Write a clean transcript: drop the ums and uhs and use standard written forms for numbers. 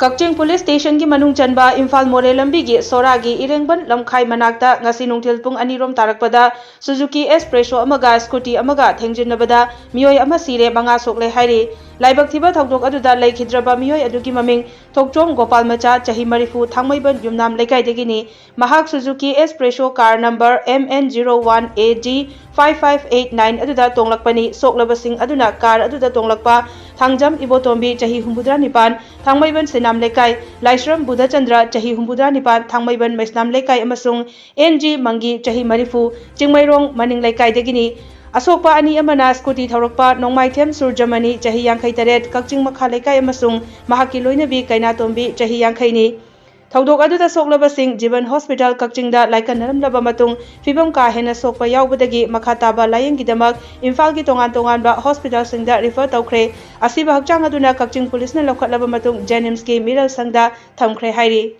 Kakching police station की मनुंग चनबा इम्फाल मोरे लंबीगी सोरागी इरेंगबन लमखाई मनाक्ता ngasi nungthil pung 2 rom tarakpada Suzuki Espresso amaga scooty amaga thengjinabada mioi ama sire manga sokle hairi Laibak Thiba Thoudok aduda leikidraba mioi adugi maming Thokchom Gopal macha chahi marifu thangmaiban yumnam lekai degini mahak Suzuki Espresso car number MN01AG 5589 aduda tonglakpani soklabasing aduna car aduda tonglakpa thangjam ibotombi chahi 69 thangmaiban nam lekai Laisram Buddha Chandra chahi 69 thangmaiban mesnam lekai amasung NG Mangi chahi marifu chingmairong maning lekai degini asokpa ani amana scooty thorokpa nongmaithem surjamani chahi 58 kakching makha lekai amasung mahaki loinabi kaina tombi chahi 50 ni Thoudok aduda soklabasing Jiban Hospital Kakchingda laikanaramlaba matung fibam ka hena sokpa yaubadagi makhataba layenggidamak Imphal gi tongan ba hospital singda refer tawkhre asiba hakchang aduna Kakching police na lokhatlaba matung Jenims ki miral sangda thamkhre hairi